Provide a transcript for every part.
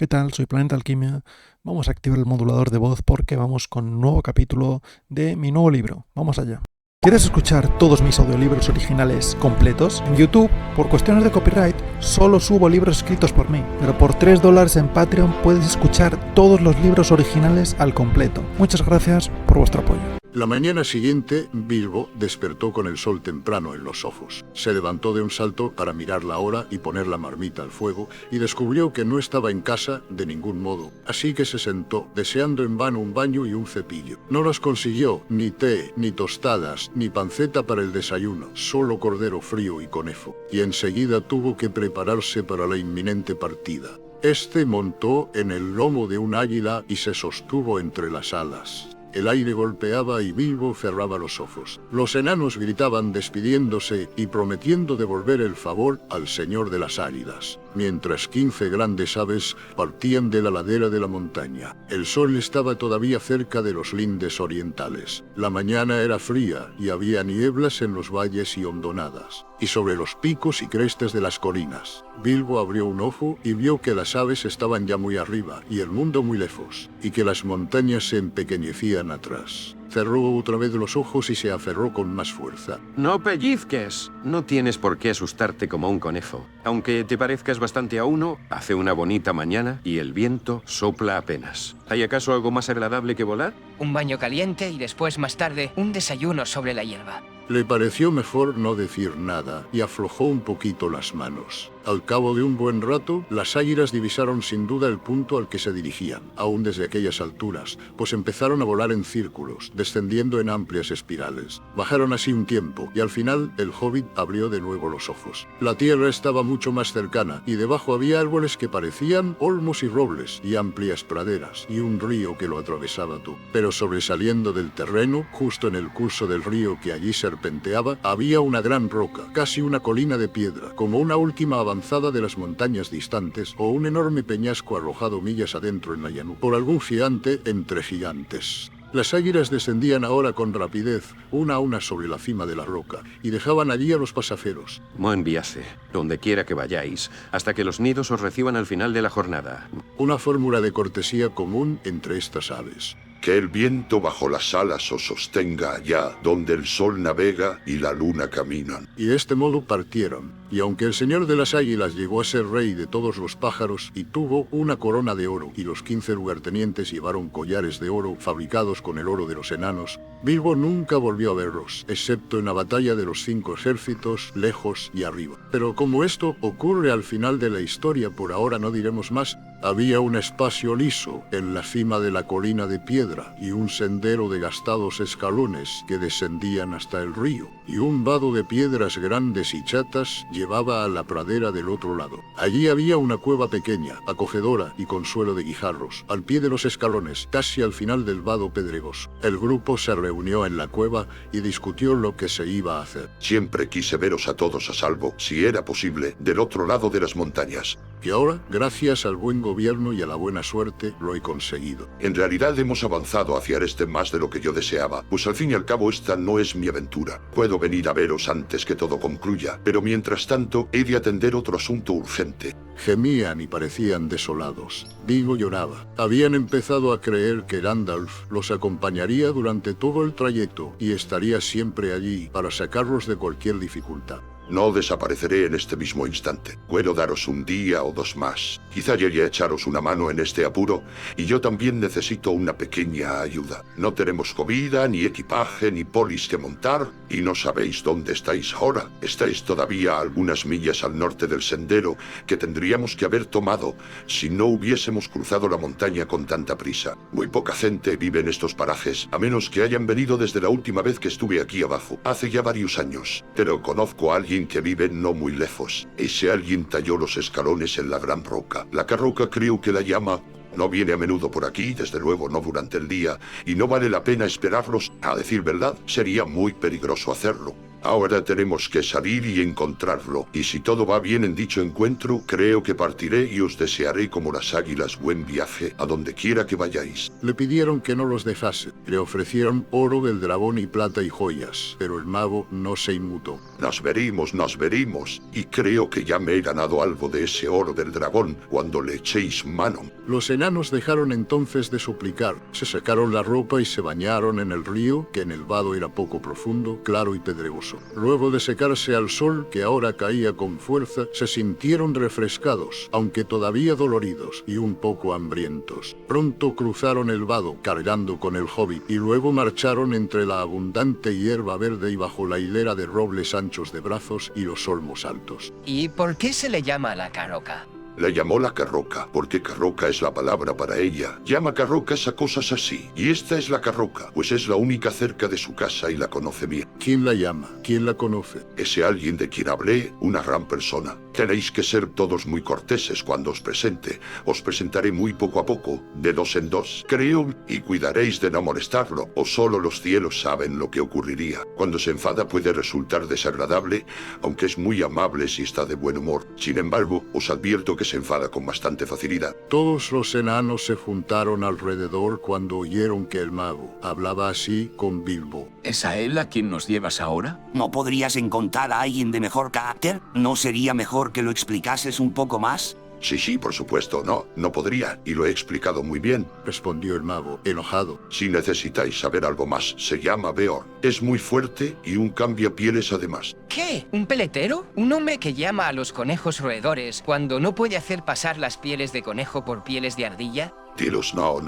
¿Qué tal? Soy Planeta Alquimia. Vamos a activar el modulador de voz porque vamos con un nuevo capítulo de mi nuevo libro. Vamos allá. ¿Quieres escuchar todos mis audiolibros originales completos? En YouTube, por cuestiones de copyright, solo subo libros escritos por mí, pero por $3 en Patreon puedes escuchar todos los libros originales al completo. Muchas gracias por vuestro apoyo. La mañana siguiente, Bilbo despertó con el sol temprano en los ojos. Se levantó de un salto para mirar la hora y poner la marmita al fuego, y descubrió que no estaba en casa de ningún modo. Así que se sentó, deseando en vano un baño y un cepillo. No los consiguió, ni té, ni tostadas, ni panceta para el desayuno, solo cordero frío y conejo. Y enseguida tuvo que prepararse para la inminente partida. Este montó en el lomo de un águila y se sostuvo entre las alas. El aire golpeaba y Bilbo cerraba los ojos. Los enanos gritaban despidiéndose y prometiendo devolver el favor al señor de las águilas, mientras 15 grandes aves partían de la ladera de la montaña. El sol estaba todavía cerca de los lindes orientales. La mañana era fría y había nieblas en los valles y hondonadas, y sobre los picos y crestes de las colinas. Bilbo abrió un ojo y vio que las aves estaban ya muy arriba y el mundo muy lejos, y que las montañas se empequeñecían atrás. Cerró otra vez los ojos y se aferró con más fuerza. No pellizques. No tienes por qué asustarte como un conejo. Aunque te parezcas bastante a uno, hace una bonita mañana y el viento sopla apenas. ¿Hay acaso algo más agradable que volar? Un baño caliente y después, más tarde, un desayuno sobre la hierba. Le pareció mejor no decir nada y aflojó un poquito las manos. Al cabo de un buen rato, las águilas divisaron sin duda el punto al que se dirigían, aún desde aquellas alturas, pues empezaron a volar en círculos, descendiendo en amplias espirales. Bajaron así un tiempo, y al final el hobbit abrió de nuevo los ojos. La tierra estaba mucho más cercana, y debajo había árboles que parecían olmos y robles, y amplias praderas, y un río que lo atravesaba todo. Pero sobresaliendo del terreno, justo en el curso del río que allí serpenteaba, había una gran roca, casi una colina de piedra, como una última avanzada de las montañas distantes o un enorme peñasco arrojado millas adentro en la llanura por algún gigante entre gigantes. Las águilas descendían ahora con rapidez, una a una sobre la cima de la roca, y dejaban allí a los pasajeros. Buen viaje, donde quiera que vayáis, hasta que los nidos os reciban al final de la jornada. Una fórmula de cortesía común entre estas aves. Que el viento bajo las alas os sostenga allá, donde el sol navega y la luna caminan. Y de este modo partieron. Y aunque el señor de las águilas llegó a ser rey de todos los pájaros y tuvo una corona de oro, y los 15 lugartenientes llevaron collares de oro fabricados con el oro de los enanos, Bilbo nunca volvió a verlos, excepto en la batalla de los 5 ejércitos, lejos y arriba. Pero como esto ocurre al final de la historia, por ahora no diremos más. Había un espacio liso en la cima de la colina de piedra y un sendero de gastados escalones que descendían hasta el río, y un vado de piedras grandes y chatas llevaba a la pradera del otro lado. Allí había una cueva pequeña, acogedora y con suelo de guijarros, al pie de los escalones, casi al final del vado pedregoso. El grupo se reunió en la cueva y discutió lo que se iba a hacer. Siempre quise veros a todos a salvo, si era posible, del otro lado de las montañas. Y ahora, gracias al buen gobierno y a la buena suerte, lo he conseguido. En realidad hemos avanzado hacia este más de lo que yo deseaba, pues al fin y al cabo esta no es mi aventura. Puedo venir a veros antes que todo concluya, pero mientras tanto he de atender otro asunto urgente. Gemían y parecían desolados. Bilbo lloraba. Habían empezado a creer que Gandalf los acompañaría durante todo el trayecto y estaría siempre allí para sacarlos de cualquier dificultad. No desapareceré en este mismo instante. Puedo daros un día o dos más. Quizá llegue a echaros una mano en este apuro, y yo también necesito una pequeña ayuda. No tenemos comida, ni equipaje, ni polis que montar, y no sabéis dónde estáis ahora. Estáis todavía a algunas millas al norte del sendero que tendríamos que haber tomado si no hubiésemos cruzado la montaña con tanta prisa. Muy poca gente vive en estos parajes, a menos que hayan venido desde la última vez que estuve aquí abajo, hace ya varios años. Pero conozco a alguien que vive no muy lejos. Ese alguien talló los escalones en la gran roca. La carroca creo que la llama. No viene a menudo por aquí, desde luego no durante el día, y no vale la pena esperarlos. A decir verdad, sería muy peligroso hacerlo. Ahora tenemos que salir y encontrarlo, y si todo va bien en dicho encuentro, creo que partiré y os desearé como las águilas buen viaje a donde quiera que vayáis. Le pidieron que no los dejase. Le ofrecieron oro del dragón y plata y joyas, pero el mago no se inmutó. Nos verimos, y creo que ya me he ganado algo de ese oro del dragón cuando le echéis mano. Los enanos dejaron entonces de suplicar, se sacaron la ropa y se bañaron en el río, que en el vado era poco profundo, claro y pedregoso. Luego de secarse al sol, que ahora caía con fuerza, se sintieron refrescados, aunque todavía doloridos y un poco hambrientos. Pronto cruzaron el vado, cargando con el hobbit, y luego marcharon entre la abundante hierba verde y bajo la hilera de robles anchos de brazos y los olmos altos. ¿Y por qué se le llama la Carroca? La llamó la carroca, porque carroca es la palabra para ella. Llama carrocas a cosas así. Y esta es la carroca, pues es la única cerca de su casa y la conoce bien. ¿Quién la llama? ¿Quién la conoce? Ese alguien de quien hablé, una gran persona. Tenéis que ser todos muy corteses cuando os presente. Os presentaré muy poco a poco, de dos en dos, creo, y cuidaréis de no molestarlo, o solo los cielos saben lo que ocurriría. Cuando se enfada puede resultar desagradable, aunque es muy amable si está de buen humor. Sin embargo, os advierto que se enfada con bastante facilidad. Todos los enanos se juntaron alrededor cuando oyeron que el mago hablaba así con Bilbo. ¿Es a él a quien nos llevas ahora? ¿No podrías encontrar a alguien de mejor carácter? ¿No sería mejor que lo explicases un poco más? Sí, por supuesto, no podría, y lo he explicado muy bien. Respondió el mago, enojado. Si necesitáis saber algo más, se llama Beorn. Es muy fuerte y un cambiapieles además. ¿Qué? ¿Un peletero? ¿Un hombre que llama a los conejos roedores cuando no puede hacer pasar las pieles de conejo por pieles de ardilla? Tilos, no.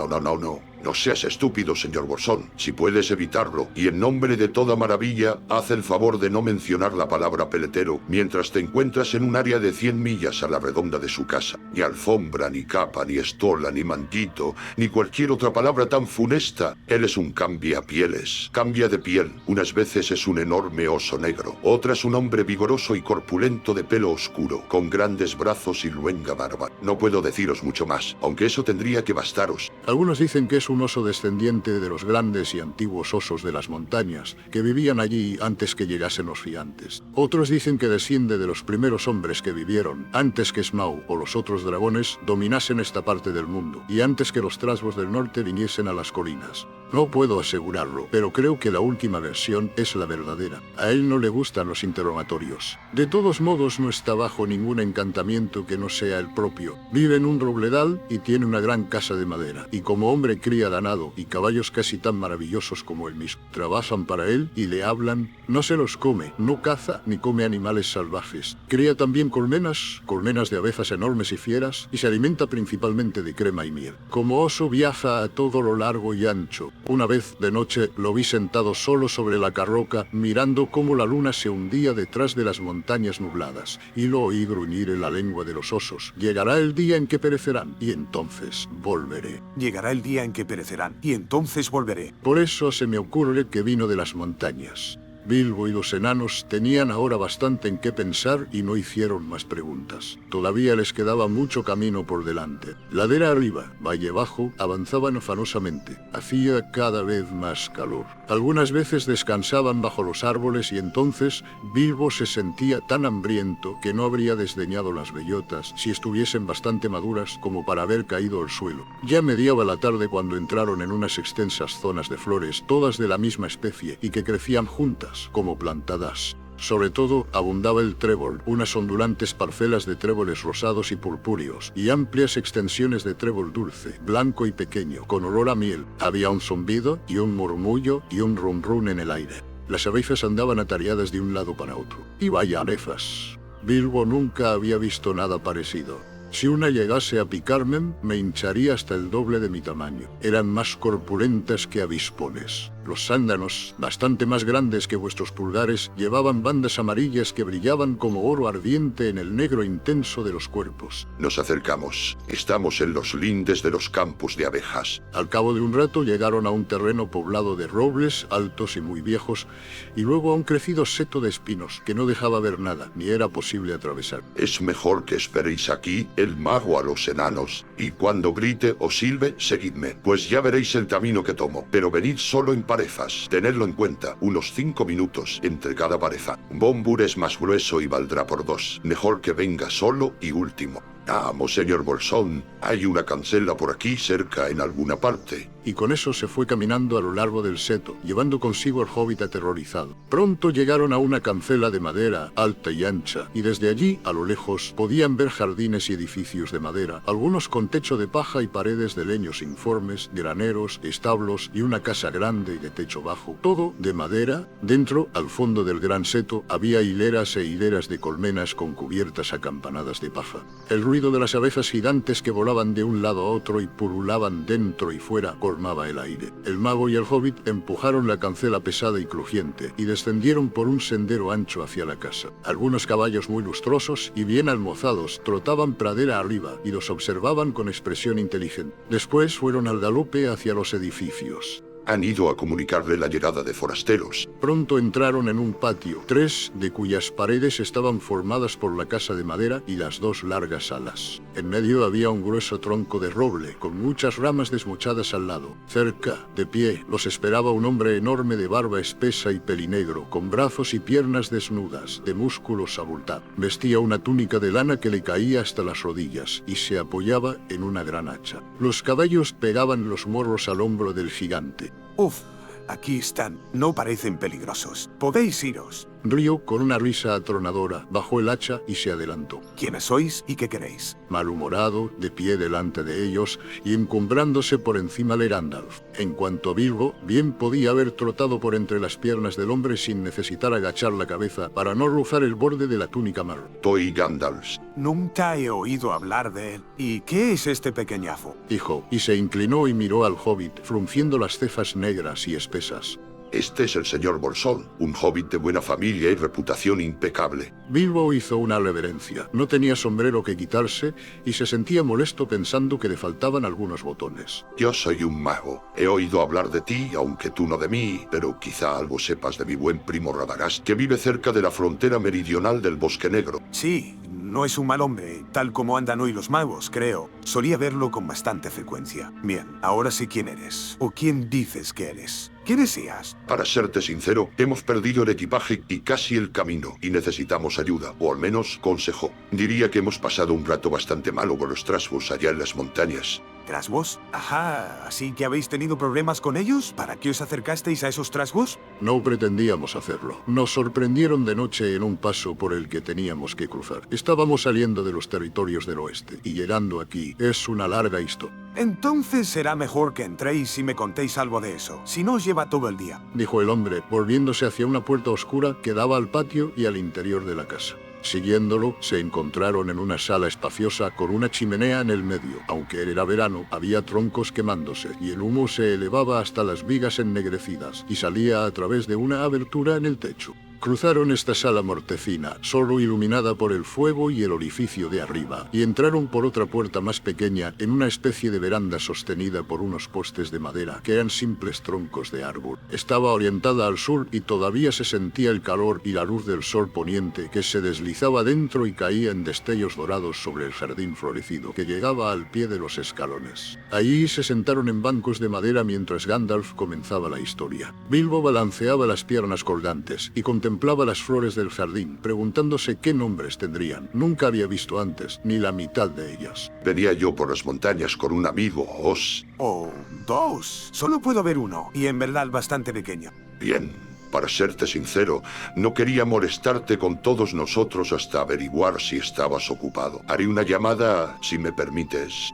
No seas estúpido, señor Bolsón. Si puedes evitarlo, y en nombre de toda maravilla, haz el favor de no mencionar la palabra peletero mientras te encuentras en un área de 100 millas a la redonda de su casa. Ni alfombra, ni capa, ni estola, ni mantito, ni cualquier otra palabra tan funesta. Él es un cambiapieles. Cambia de piel. Unas veces es un enorme oso negro. Otras un hombre vigoroso y corpulento de pelo oscuro, con grandes brazos y luenga barba. No puedo deciros mucho más, aunque eso tendría que bastaros. Algunos dicen que es un oso descendiente de los grandes y antiguos osos de las montañas, que vivían allí antes que llegasen los gigantes. Otros dicen que desciende de los primeros hombres que vivieron, antes que Smaug o los otros dragones dominasen esta parte del mundo, y antes que los trasgos del norte viniesen a las colinas. No puedo asegurarlo, pero creo que la última versión es la verdadera. A él no le gustan los interrogatorios. De todos modos, no está bajo ningún encantamiento que no sea el propio. Vive en un robledal y tiene una gran casa de madera. Y como hombre cría ganado y caballos casi tan maravillosos como él mismo. Trabajan para él y le hablan. No se los come, no caza ni come animales salvajes. Cría también colmenas de abejas enormes y fieras, y se alimenta principalmente de crema y miel. Como oso viaja a todo lo largo y ancho. Una vez de noche lo vi sentado solo sobre la carroca, mirando cómo la luna se hundía detrás de las montañas nubladas, y lo oí gruñir en la lengua de los osos. Llegará el día en que perecerán, y entonces volveré. Llegará el día en que perecerán, y entonces volveré. Por eso se me ocurre que vino de las montañas. Bilbo y los enanos tenían ahora bastante en qué pensar y no hicieron más preguntas. Todavía les quedaba mucho camino por delante. Ladera arriba, valle abajo, avanzaban afanosamente. Hacía cada vez más calor. Algunas veces descansaban bajo los árboles y entonces Bilbo se sentía tan hambriento que no habría desdeñado las bellotas si estuviesen bastante maduras como para haber caído al suelo. Ya mediaba la tarde cuando entraron en unas extensas zonas de flores, todas de la misma especie y que crecían juntas, como plantadas. Sobre todo abundaba el trébol, unas ondulantes parcelas de tréboles rosados y purpúreos, y amplias extensiones de trébol dulce, blanco y pequeño, con olor a miel. Había un zumbido y un murmullo y un rum rum en el aire. Las abejas andaban atareadas de un lado para otro. Y vaya abejas. Bilbo nunca había visto nada parecido. Si una llegase a picarme, me hincharía hasta el doble de mi tamaño. Eran más corpulentas que avispones. Los sándanos, bastante más grandes que vuestros pulgares, llevaban bandas amarillas que brillaban como oro ardiente en el negro intenso de los cuerpos. Nos acercamos. Estamos en los lindes de los campos de abejas. Al cabo de un rato llegaron a un terreno poblado de robles, altos y muy viejos, y luego a un crecido seto de espinos, que no dejaba ver nada, ni era posible atravesar. Es mejor que esperéis aquí el mago a los enanos, y cuando grite o silbe, seguidme, pues ya veréis el camino que tomo, pero venid solo en parejas. Tenedlo en cuenta, unos 5 minutos entre cada pareja. Bombur es más grueso y valdrá por 2. Mejor que venga solo y último. Vamos, señor Bolsón, hay una cancela por aquí cerca en alguna parte. Y con eso se fue caminando a lo largo del seto, llevando consigo al hobbit aterrorizado. Pronto llegaron a una cancela de madera, alta y ancha, y desde allí, a lo lejos, podían ver jardines y edificios de madera, algunos con techo de paja y paredes de leños informes, graneros, establos y una casa grande y de techo bajo. Todo de madera. Dentro, al fondo del gran seto, había hileras e hileras de colmenas con cubiertas acampanadas de paja. El ruido de las abejas gigantes que volaban de un lado a otro y pululaban dentro y fuera colmaba el aire. El mago y el hobbit empujaron la cancela pesada y crujiente y descendieron por un sendero ancho hacia la casa. Algunos caballos muy lustrosos y bien almozados trotaban pradera arriba y los observaban con expresión inteligente. Después fueron al galope hacia los edificios. Han ido a comunicarle la llegada de forasteros. Pronto entraron en un patio, 3 de cuyas paredes estaban formadas por la casa de madera y las 2 largas salas. En medio había un grueso tronco de roble, con muchas ramas desmochadas al lado. Cerca, de pie, los esperaba un hombre enorme de barba espesa y pelinegro, con brazos y piernas desnudas, de músculos abultados. Vestía una túnica de lana que le caía hasta las rodillas, y se apoyaba en una gran hacha. Los caballos pegaban los morros al hombro del gigante. Uf, aquí están. No parecen peligrosos. Podéis iros. Río, con una risa atronadora, bajó el hacha y se adelantó. ¿Quiénes sois y qué queréis? Malhumorado, de pie delante de ellos y encumbrándose por encima de Gandalf. En cuanto a Bilbo, bien podía haber trotado por entre las piernas del hombre sin necesitar agachar la cabeza para no rozar el borde de la túnica marrón. Soy Gandalf. Nunca he oído hablar de él. ¿Y qué es este pequeñazo? Dijo, y se inclinó y miró al hobbit, frunciendo las cejas negras y espesas. Este es el señor Bolsón, un hobbit de buena familia y reputación impecable. Bilbo hizo una reverencia. No tenía sombrero que quitarse y se sentía molesto pensando que le faltaban algunos botones. Yo soy un mago. He oído hablar de ti, aunque tú no de mí, pero quizá algo sepas de mi buen primo Radagast, que vive cerca de la frontera meridional del Bosque Negro. Sí, no es un mal hombre, tal como andan hoy los magos, creo. Solía verlo con bastante frecuencia. Bien, ahora sé quién eres. ¿O quién dices que eres? ¿Qué deseas? Para serte sincero, hemos perdido el equipaje y casi el camino, y necesitamos ayuda, o al menos consejo. Diría que hemos pasado un rato bastante malo con los trasgos allá en las montañas. ¿Trasgos? Ajá, ¿así que habéis tenido problemas con ellos? ¿Para qué os acercasteis a esos trasgos? No pretendíamos hacerlo. Nos sorprendieron de noche en un paso por el que teníamos que cruzar. Estábamos saliendo de los territorios del oeste, y llegando aquí es una larga historia. Entonces será mejor que entréis y me contéis algo de eso, si no os lleva todo el día. Dijo el hombre, volviéndose hacia una puerta oscura que daba al patio y al interior de la casa. Siguiéndolo, se encontraron en una sala espaciosa con una chimenea en el medio. Aunque era verano, había troncos quemándose y el humo se elevaba hasta las vigas ennegrecidas y salía a través de una abertura en el techo. Cruzaron esta sala mortecina, solo iluminada por el fuego y el orificio de arriba, y entraron por otra puerta más pequeña en una especie de veranda sostenida por unos postes de madera, que eran simples troncos de árbol. Estaba orientada al sur y todavía se sentía el calor y la luz del sol poniente que se deslizaba dentro y caía en destellos dorados sobre el jardín florecido, que llegaba al pie de los escalones. Allí se sentaron en bancos de madera mientras Gandalf comenzaba la historia. Bilbo balanceaba las piernas colgantes y contemplaba las flores del jardín, preguntándose qué nombres tendrían. Nunca había visto antes ni la mitad de ellas. Venía yo por las montañas con un amigo, Oz. Oh, 2. Solo puedo ver uno, y en verdad bastante pequeño. Bien, para serte sincero, no quería molestarte con todos nosotros hasta averiguar si estabas ocupado. Haré una llamada, si me permites.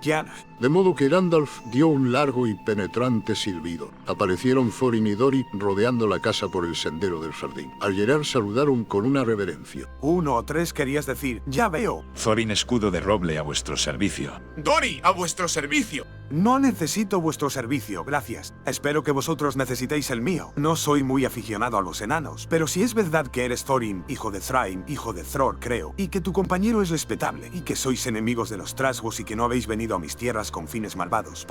Ya. De modo que Gandalf dio un largo y penetrante silbido. Aparecieron Thorin y Dori rodeando la casa por el sendero del jardín. Al llegar saludaron con una reverencia. 1 o 3 querías decir, ya veo. Thorin escudo de roble a vuestro servicio. ¡Dori, a vuestro servicio! No necesito vuestro servicio, gracias. Espero que vosotros necesitéis el mío. No soy muy aficionado a los enanos, pero si es verdad que eres Thorin, hijo de Thrain, hijo de Thror, creo, y que tu compañero es respetable, y que sois enemigos de los trasgos y que no habéis venido a mis tierras con fines malvados,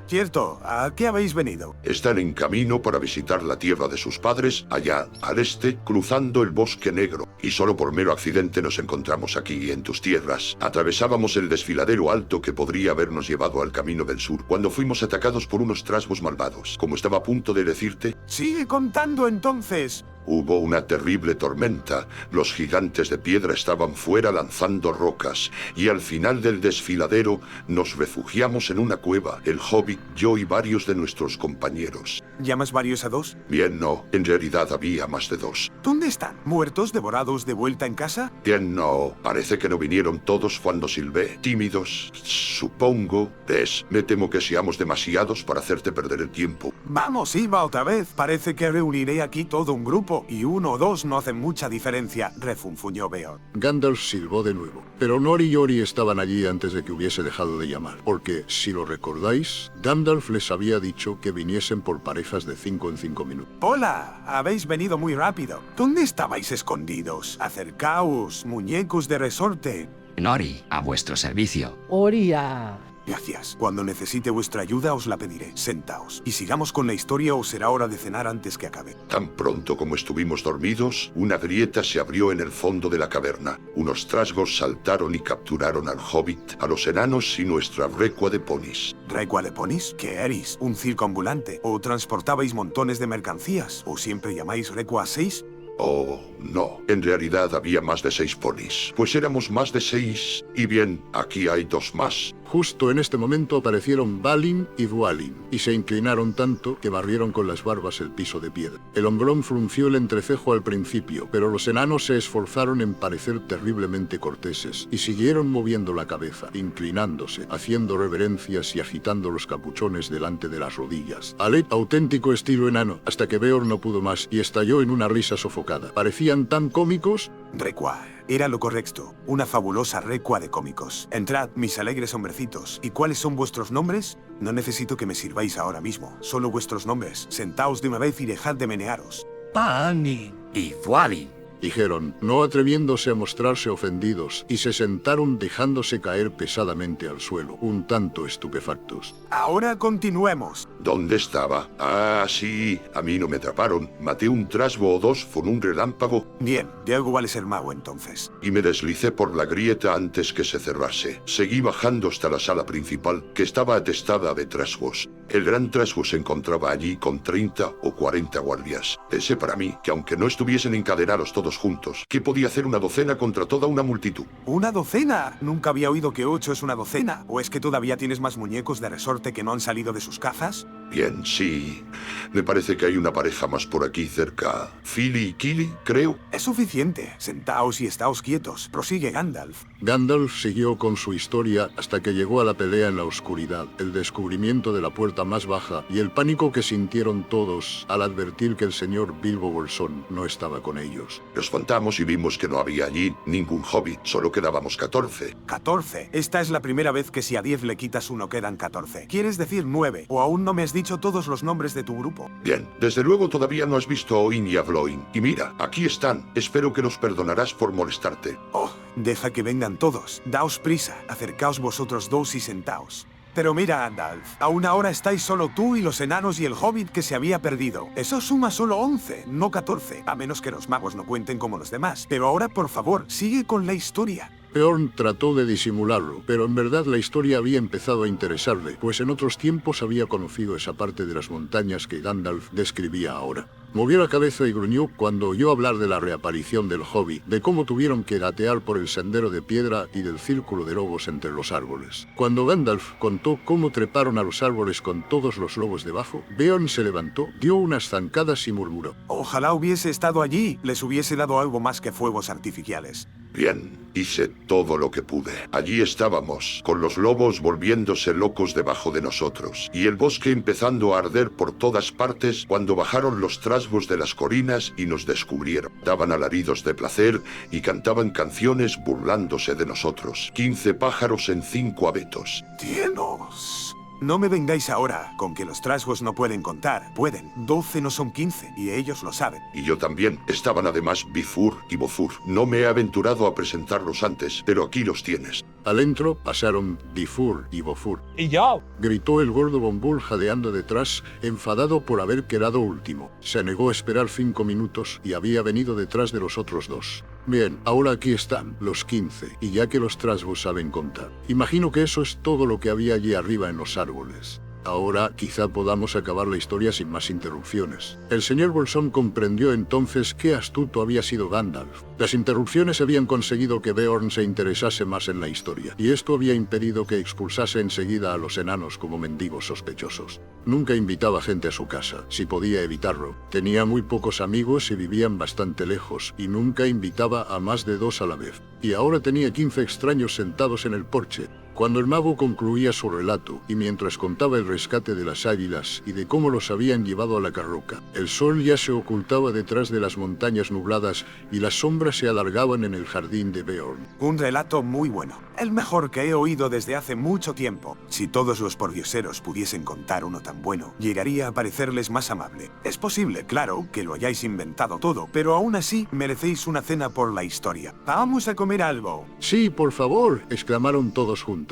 Cierto, ¿a qué habéis venido? Están en camino para visitar la tierra de sus padres, allá al este, cruzando el Bosque Negro. Y solo por mero accidente nos encontramos aquí, en tus tierras. Atravesábamos el desfiladero alto que podría habernos llevado al camino del sur, cuando fuimos atacados por unos trasgos malvados. Como estaba a punto de decirte, Sigue contando entonces. hubo una terrible tormenta. Los gigantes de piedra estaban fuera lanzando rocas, y al final del desfiladero nos refugiamos en una cueva, el hobbit, yo y varios de nuestros compañeros. ¿Llamas varios a dos? Bien, no, en realidad había más de 2. ¿Dónde están? ¿Muertos, devorados, de vuelta en casa? Bien, no, parece que no vinieron todos cuando silbé. Tímidos, supongo. ¿Ves? Me temo que seamos demasiados para hacerte perder el tiempo. Vamos, iba otra vez. Parece que reuniré aquí todo un grupo, y 1 o 2 no hacen mucha diferencia, refunfuñó Beorn. Gandalf silbó de nuevo, pero Nori y Ori estaban allí antes de que hubiese dejado de llamar, porque, si lo recordáis, Gandalf les había dicho que viniesen por parejas de 5 en 5 minutos. Hola, habéis venido muy rápido. ¿Dónde estabais escondidos? Acercaos, muñecos de resorte. Nori, a vuestro servicio. Oria. Gracias. Cuando necesite vuestra ayuda os la pediré. Sentaos. Y sigamos con la historia o será hora de cenar antes que acabe. Tan pronto como estuvimos dormidos, una grieta se abrió en el fondo de la caverna. Unos trasgos saltaron y capturaron al hobbit, a los enanos y nuestra recua de ponis. ¿Recua de ponis? ¿Qué erais? ¿Un circo ambulante? ¿O transportabais montones de mercancías? ¿O siempre llamáis recua a 6? Oh, no. En realidad había más de 6 ponis, pues éramos más de 6. Y bien, aquí hay 2 más. Justo en este momento aparecieron Balin y Dwalin, y se inclinaron tanto que barrieron con las barbas el piso de piedra. El hombrón frunció el entrecejo al principio, pero los enanos se esforzaron en parecer terriblemente corteses, y siguieron moviendo la cabeza, inclinándose, haciendo reverencias y agitando los capuchones delante de las rodillas. Auténtico estilo enano, hasta que Beorn no pudo más y estalló en una risa sofocada. Parecían tan cómicos. Recua. Era lo correcto. Una fabulosa recua de cómicos. Entrad, mis alegres hombrecitos. ¿Y cuáles son vuestros nombres? No necesito que me sirváis ahora mismo. Solo vuestros nombres. Sentaos de una vez y dejad de menearos. Pani y Dwalin. Dijeron, no atreviéndose a mostrarse ofendidos, y se sentaron dejándose caer pesadamente al suelo, un tanto estupefactos. Ahora continuemos. ¿Dónde estaba? Ah, sí, a mí no me atraparon. Maté un trasgo o 2 con un relámpago. Bien, de algo vale ser mago entonces. Y me deslicé por la grieta antes que se cerrase. Seguí bajando hasta la sala principal, que estaba atestada de trasgos. El gran trasgo se encontraba allí con 30 o 40 guardias. Pensé para mí que aunque no estuviesen encadenados todos juntos, ¿qué podía hacer una docena contra toda una multitud? ¿Una docena? Nunca había oído que 8 es una docena. ¿O es que todavía tienes más muñecos de resorte que no han salido de sus cajas? Bien, sí. Me parece que hay una pareja más por aquí cerca. Fili y Kili, creo. Es suficiente. Sentaos y estáos quietos. Prosigue Gandalf. Gandalf siguió con su historia hasta que llegó a la pelea en la oscuridad, el descubrimiento de la puerta más baja y el pánico que sintieron todos al advertir que el señor Bilbo Bolsón no estaba con ellos. Nos contamos y vimos que no había allí ningún hobbit, solo quedábamos 14. 14. Esta es la primera vez que si a 10 le quitas 1 quedan 14. ¿Quieres decir 9? ¿O aún no me has dicho todos los nombres de tu grupo? Bien, desde luego todavía no has visto a Oin y a Bloin. Y mira, aquí están. Espero que nos perdonarás por molestarte. Oh, deja que vengan todos. Daos prisa. Acercaos vosotros 2 y sentaos. Pero mira, Gandalf, aún ahora estáis solo tú y los enanos y el hobbit que se había perdido. Eso suma solo 11, no 14, a menos que los magos no cuenten como los demás. Pero ahora, por favor, sigue con la historia. Beorn trató de disimularlo, pero en verdad la historia había empezado a interesarle, pues en otros tiempos había conocido esa parte de las montañas que Gandalf describía ahora. Movió la cabeza y gruñó cuando oyó hablar de la reaparición del hobbit, de cómo tuvieron que gatear por el sendero de piedra y del círculo de lobos entre los árboles. Cuando Gandalf contó cómo treparon a los árboles con todos los lobos debajo, Beorn se levantó, dio unas zancadas y murmuró: Ojalá hubiese estado allí, les hubiese dado algo más que fuegos artificiales. Bien, hice todo lo que pude. Allí estábamos, con los lobos volviéndose locos debajo de nosotros, y el bosque empezando a arder por todas partes cuando bajaron los trasgos de las colinas y nos descubrieron. Daban alaridos de placer y cantaban canciones burlándose de nosotros. 15 pájaros en 5 abetos. ¡Tienos! No me vengáis ahora con que los trasgos no pueden contar. Pueden. 12 no son 15, y ellos lo saben. Y yo también. Estaban además Bifur y Bofur. No me he aventurado a presentarlos antes, pero aquí los tienes. Al entro pasaron Bifur y Bofur. ¿Y yo? Gritó el gordo Bombul jadeando detrás, enfadado por haber quedado último. Se negó a esperar 5 minutos y había venido detrás de los otros 2. Bien, ahora aquí están, los 15, y ya que los trasgos saben contar. Imagino que eso es todo lo que había allí arriba en los árboles. Ahora quizá podamos acabar la historia sin más interrupciones. El señor Bolsón comprendió entonces qué astuto había sido Gandalf. Las interrupciones habían conseguido que Beorn se interesase más en la historia, y esto había impedido que expulsase enseguida a los enanos como mendigos sospechosos. Nunca invitaba gente a su casa, si podía evitarlo. Tenía muy pocos amigos y vivían bastante lejos, y nunca invitaba a más de 2 a la vez. Y ahora tenía 15 extraños sentados en el porche. Cuando el mago concluía su relato, y mientras contaba el rescate de las águilas y de cómo los habían llevado a la carroca, el sol ya se ocultaba detrás de las montañas nubladas y las sombras se alargaban en el jardín de Beorn. Un relato muy bueno. El mejor que he oído desde hace mucho tiempo. Si todos los pordioseros pudiesen contar uno tan bueno, llegaría a parecerles más amable. Es posible, claro, que lo hayáis inventado todo, pero aún así merecéis una cena por la historia. Vamos a comer algo. Sí, por favor, exclamaron todos juntos.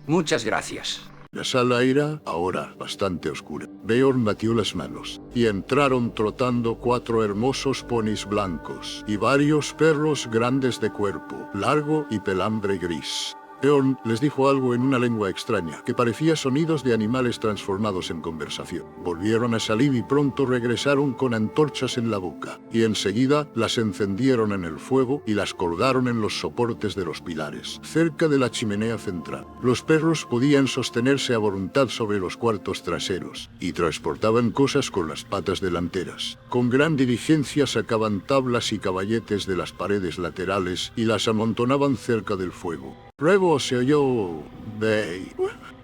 Muchas gracias. La sala era, ahora, bastante oscura. Beorn batió las manos, y entraron trotando 4 hermosos ponis blancos, y varios perros grandes de cuerpo, largo y pelambre gris. Beorn les dijo algo en una lengua extraña, que parecía sonidos de animales transformados en conversación. Volvieron a salir y pronto regresaron con antorchas en la boca, y enseguida las encendieron en el fuego y las colgaron en los soportes de los pilares, cerca de la chimenea central. Los perros podían sostenerse a voluntad sobre los cuartos traseros, y transportaban cosas con las patas delanteras. Con gran diligencia sacaban tablas y caballetes de las paredes laterales y las amontonaban cerca del fuego. Luego se oyó... "Bey".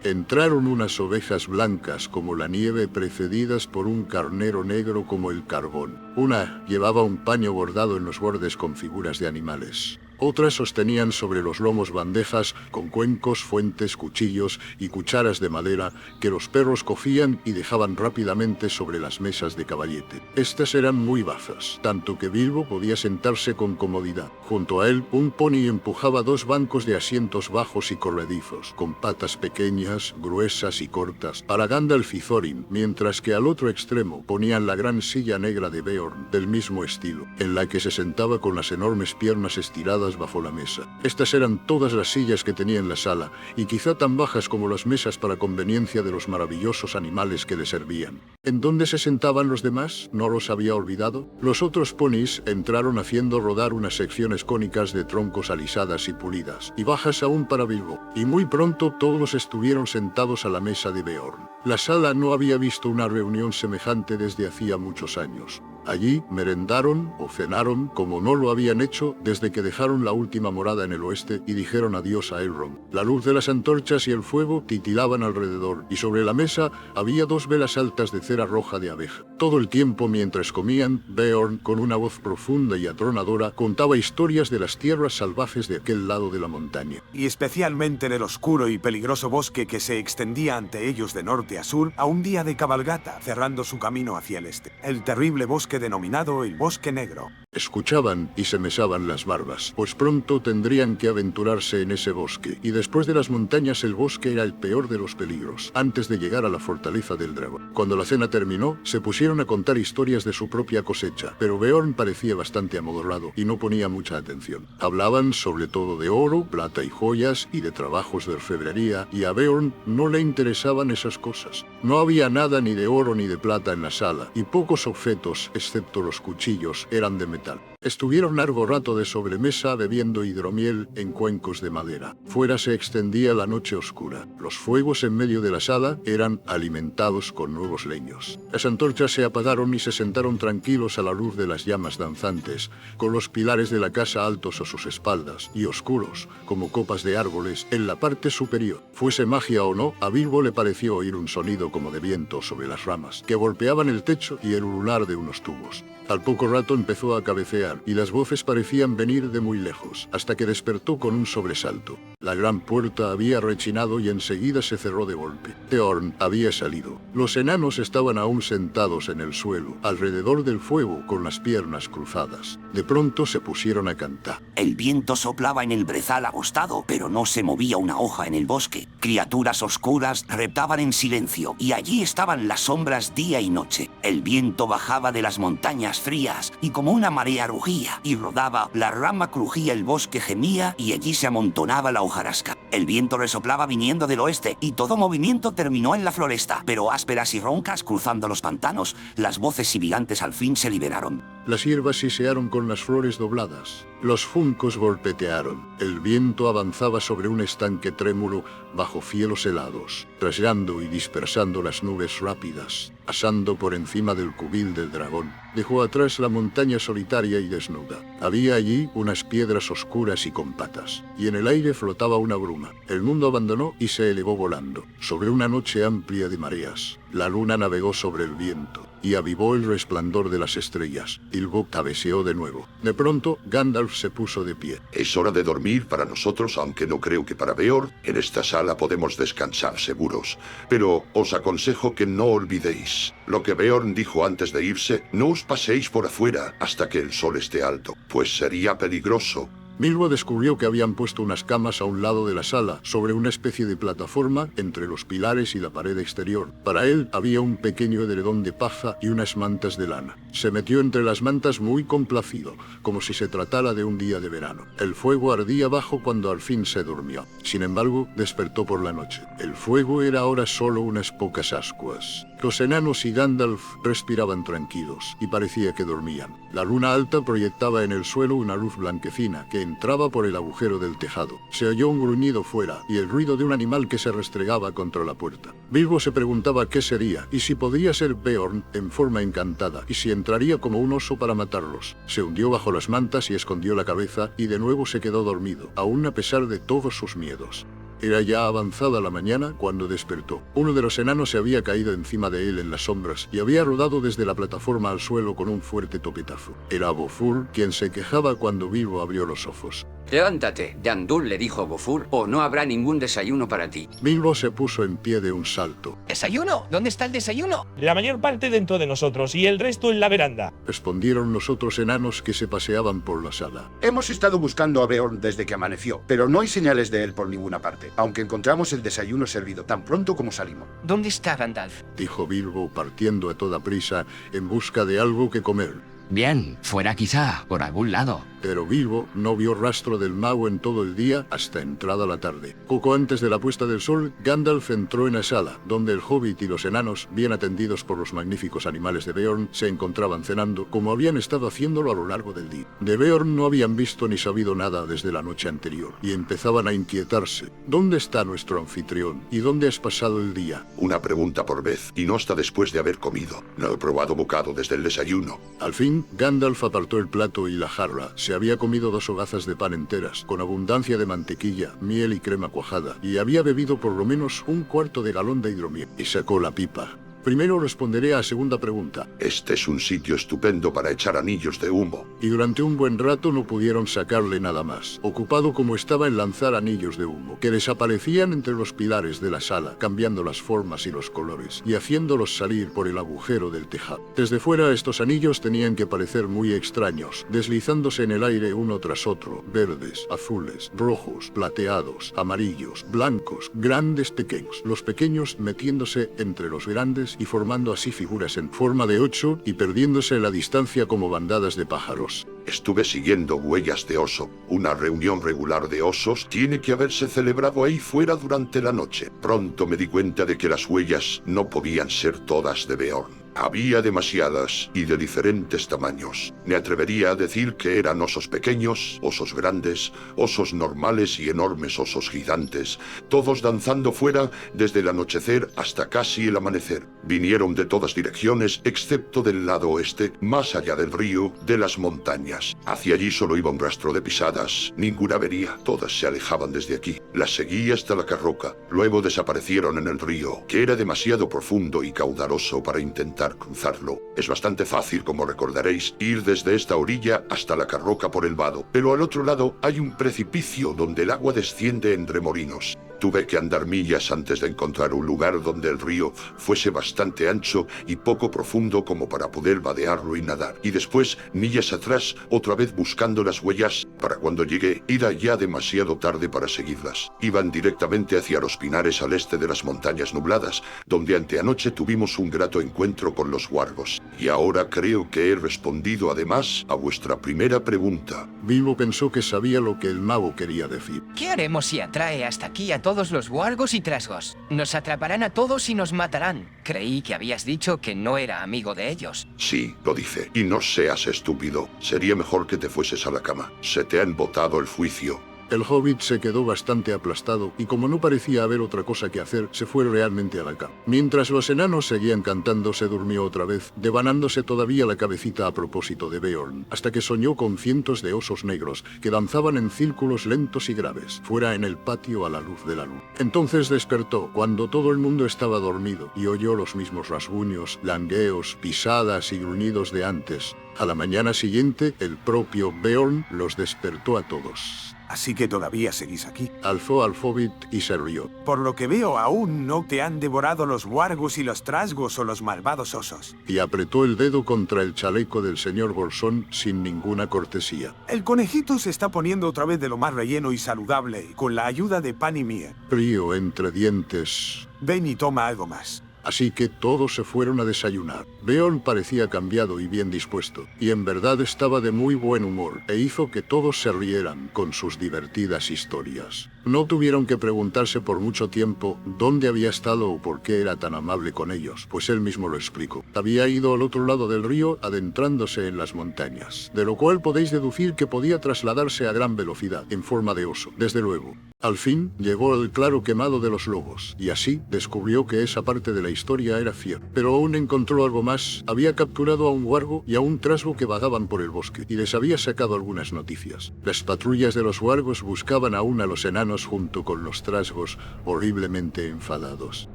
Entraron unas ovejas blancas como la nieve precedidas por un carnero negro como el carbón. Una llevaba un paño bordado en los bordes con figuras de animales. Otras sostenían sobre los lomos bandejas con cuencos, fuentes, cuchillos y cucharas de madera que los perros cogían y dejaban rápidamente sobre las mesas de caballete. Estas eran muy bajas, tanto que Bilbo podía sentarse con comodidad. Junto a él, un pony empujaba 2 bancos de asientos bajos y corredizos, con patas pequeñas, gruesas y cortas, para Gandalf y Thorin, mientras que al otro extremo ponían la gran silla negra de Beorn, del mismo estilo, en la que se sentaba con las enormes piernas estiradas bajo la mesa. Estas eran todas las sillas que tenía en la sala, y quizá tan bajas como las mesas para conveniencia de los maravillosos animales que le servían. ¿En dónde se sentaban los demás? ¿No los había olvidado? Los otros ponis entraron haciendo rodar unas secciones cónicas de troncos alisadas y pulidas, y bajas aún para Bilbo, y muy pronto todos estuvieron sentados a la mesa de Beorn. La sala no había visto una reunión semejante desde hacía muchos años. Allí merendaron o cenaron como no lo habían hecho desde que dejaron la última morada en el oeste y dijeron adiós a Elrond. La luz de las antorchas y el fuego titilaban alrededor, y sobre la mesa había 2 velas altas de cera roja de abeja. Todo el tiempo mientras comían, Beorn, con una voz profunda y atronadora, contaba historias de las tierras salvajes de aquel lado de la montaña. Y especialmente del oscuro y peligroso bosque que se extendía ante ellos de norte a sur a un día de cabalgata, cerrando su camino hacia el este. El terrible bosque denominado el Bosque Negro. Escuchaban y se mesaban las barbas, pues pronto tendrían que aventurarse en ese bosque, y después de las montañas el bosque era el peor de los peligros, antes de llegar a la fortaleza del dragón. Cuando la cena terminó, se pusieron a contar historias de su propia cosecha, pero Beorn parecía bastante amodorrado y no ponía mucha atención. Hablaban sobre todo de oro, plata y joyas, y de trabajos de orfebrería, y a Beorn no le interesaban esas cosas. No había nada ni de oro ni de plata en la sala, y pocos objetos, excepto los cuchillos, eran de metal. Estuvieron largo rato de sobremesa bebiendo hidromiel en cuencos de madera. Fuera se extendía la noche oscura. Los fuegos en medio de la sala eran alimentados con nuevos leños. Las antorchas se apagaron y se sentaron tranquilos a la luz de las llamas danzantes, con los pilares de la casa altos a sus espaldas y oscuros, como copas de árboles, en la parte superior. Fuese magia o no, a Bilbo le pareció oír un sonido como de viento sobre las ramas, que golpeaban el techo y el ulular de unos tubos. Al poco rato empezó a cabecear, golpetear y las voces parecían venir de muy lejos, hasta que despertó con un sobresalto. La gran puerta había rechinado y enseguida se cerró de golpe. Beorn había salido. Los enanos estaban aún sentados en el suelo, alrededor del fuego, con las piernas cruzadas. De pronto se pusieron a cantar. El viento soplaba en el brezal agostado, pero no se movía una hoja en el bosque. Criaturas oscuras reptaban en silencio, y allí estaban las sombras día y noche. El viento bajaba de las montañas frías, y como una marea rugía y rodaba, la rama crujía, el bosque gemía, y allí se amontonaba la hojarasca. El viento resoplaba viniendo del oeste, y todo movimiento terminó en la floresta, pero ásperas y roncas cruzando los pantanos, las voces sibilantes al fin se liberaron. Las hierbas sisearon con las flores dobladas. Los juncos golpetearon. El viento avanzaba sobre un estanque trémulo bajo cielos helados, trasllando y dispersando las nubes rápidas, pasando por encima del cubil del dragón. Dejó atrás la montaña solitaria y desnuda. Había allí unas piedras oscuras y con patas, y en el aire flotaba una bruma. El mundo abandonó y se elevó volando, sobre una noche amplia de mareas. La luna navegó sobre el viento, y avivó el resplandor de las estrellas. Bilbo cabeceó de nuevo. De pronto, Gandalf se puso de pie. Es hora de dormir para nosotros, aunque no creo que para Beorn. En esta sala podemos descansar seguros. Pero os aconsejo que no olvidéis lo que Beorn dijo antes de irse. No os paséis por afuera hasta que el sol esté alto, pues sería peligroso. Bilbo descubrió que habían puesto unas camas a un lado de la sala, sobre una especie de plataforma entre los pilares y la pared exterior. Para él había un pequeño edredón de paja y unas mantas de lana. Se metió entre las mantas muy complacido, como si se tratara de un día de verano. El fuego ardía abajo cuando al fin se durmió. Sin embargo, despertó por la noche. El fuego era ahora solo unas pocas ascuas. Los enanos y Gandalf respiraban tranquilos, y parecía que dormían. La luna alta proyectaba en el suelo una luz blanquecina que entraba por el agujero del tejado. Se oyó un gruñido fuera y el ruido de un animal que se restregaba contra la puerta. Bilbo se preguntaba qué sería, y si podía ser Beorn en forma encantada, y si entraría como un oso para matarlos. Se hundió bajo las mantas y escondió la cabeza, y de nuevo se quedó dormido, aún a pesar de todos sus miedos. Era ya avanzada la mañana cuando despertó. Uno de los enanos se había caído encima de él en las sombras y había rodado desde la plataforma al suelo con un fuerte topetazo. Era Bofur quien se quejaba cuando Bilbo abrió los ojos. Levántate, Yandul le dijo a Bofur, o no habrá ningún desayuno para ti. Bilbo se puso en pie de un salto. ¿Desayuno? ¿Dónde está el desayuno? La mayor parte dentro de nosotros y el resto en la veranda, respondieron los otros enanos que se paseaban por la sala. Hemos estado buscando a Beorn desde que amaneció, pero no hay señales de él por ninguna parte, aunque encontramos el desayuno servido tan pronto como salimos. ¿Dónde está Gandalf? Dijo Bilbo partiendo a toda prisa en busca de algo que comer. Bien, fuera quizá, por algún lado. Pero Bilbo no vio rastro del mago en todo el día hasta entrada la tarde. Poco antes de la puesta del sol, Gandalf entró en la sala, donde el hobbit y los enanos, bien atendidos por los magníficos animales de Beorn, se encontraban cenando, como habían estado haciéndolo a lo largo del día. De Beorn no habían visto ni sabido nada desde la noche anterior, y empezaban a inquietarse. ¿Dónde está nuestro anfitrión? ¿Y dónde has pasado el día? Una pregunta por vez, y no hasta después de haber comido. No he probado bocado desde el desayuno. Al fin, Gandalf apartó el plato y la jarra. Se había comido 2 hogazas de pan enteras, con abundancia de mantequilla, miel y crema cuajada, y había bebido por lo menos 1/4 de galón de hidromiel, y sacó la pipa. Primero responderé a la segunda pregunta. Este es un sitio estupendo para echar anillos de humo. Y durante un buen rato no pudieron sacarle nada más, ocupado como estaba en lanzar anillos de humo, que desaparecían entre los pilares de la sala, cambiando las formas y los colores, y haciéndolos salir por el agujero del tejado. Desde fuera estos anillos tenían que parecer muy extraños, deslizándose en el aire uno tras otro, verdes, azules, rojos, plateados, amarillos, blancos, grandes, pequeños, los pequeños metiéndose entre los grandes y formando así figuras en forma de 8 y perdiéndose en la distancia como bandadas de pájaros. Estuve siguiendo Huellas de Oso. Una reunión regular de osos tiene que haberse celebrado ahí fuera durante la noche. Pronto me di cuenta de que las huellas no podían ser todas de Beorn. Había demasiadas y de diferentes tamaños. Me atrevería a decir que eran osos pequeños, osos grandes, osos normales y enormes osos gigantes, todos danzando fuera desde el anochecer hasta casi el amanecer. Vinieron de todas direcciones excepto del lado oeste, más allá del río, de las montañas. Hacia allí solo iba un rastro de pisadas, ninguna avería, todas se alejaban desde aquí. Las seguí hasta la Carroca, luego desaparecieron en el río, que era demasiado profundo y caudaloso para intentar intentar cruzarlo. Es bastante fácil, como recordaréis, ir desde esta orilla hasta la Carroca por el vado, pero al otro lado hay un precipicio donde el agua desciende en remolinos. Tuve que andar millas antes de encontrar un lugar donde el río fuese bastante ancho y poco profundo como para poder vadearlo y nadar. Y después, millas atrás, otra vez buscando las huellas. Para cuando llegué, era ya demasiado tarde para seguirlas. Iban directamente hacia los pinares al este de las montañas nubladas, donde anteanoche tuvimos un grato encuentro con los wargos. Y ahora creo que he respondido además a vuestra primera pregunta. Bilbo pensó que sabía lo que el mago quería decir. ¿Qué haremos si atrae hasta aquí a todos los wargos y trasgos? Nos atraparán a todos y nos matarán. Creí que habías dicho que no era amigo de ellos. Sí, lo dice. Y no seas estúpido. Sería mejor que te fueses a la cama. Se te ha embotado el juicio. El hobbit se quedó bastante aplastado y como no parecía haber otra cosa que hacer, se fue realmente a la cama. Mientras los enanos seguían cantando, se durmió otra vez, devanándose todavía la cabecita a propósito de Beorn, hasta que soñó con cientos de osos negros que danzaban en círculos lentos y graves, fuera en el patio a la luz de la luna. Entonces despertó, cuando todo el mundo estaba dormido, y oyó los mismos rasguños, langueos, pisadas y gruñidos de antes. A la mañana siguiente, el propio Beorn los despertó a todos. Así que todavía seguís aquí. Alzó al hobbit y se rió. Por lo que veo, aún no te han devorado los wargos y los trasgos o los malvados osos. Y apretó el dedo contra el chaleco del señor Bolsón sin ninguna cortesía. El conejito se está poniendo otra vez de lo más relleno y saludable, con la ayuda de Pan y Mía. Frío entre dientes. Ven y toma algo más. Así que todos se fueron a desayunar. Beorn parecía cambiado y bien dispuesto, y en verdad estaba de muy buen humor, e hizo que todos se rieran con sus divertidas historias. No tuvieron que preguntarse por mucho tiempo dónde había estado o por qué era tan amable con ellos, pues él mismo lo explicó. Había ido al otro lado del río adentrándose en las montañas, de lo cual podéis deducir que podía trasladarse a gran velocidad, en forma de oso, desde luego. Al fin llegó al claro quemado de los lobos, y así descubrió que esa parte de la historia era cierta. Pero aún encontró algo más. Había capturado a un wargo y a un trasgo que vagaban por el bosque, y les había sacado algunas noticias. Las patrullas de los wargos buscaban aún a los enanos junto con los trasgos, horriblemente enfadados,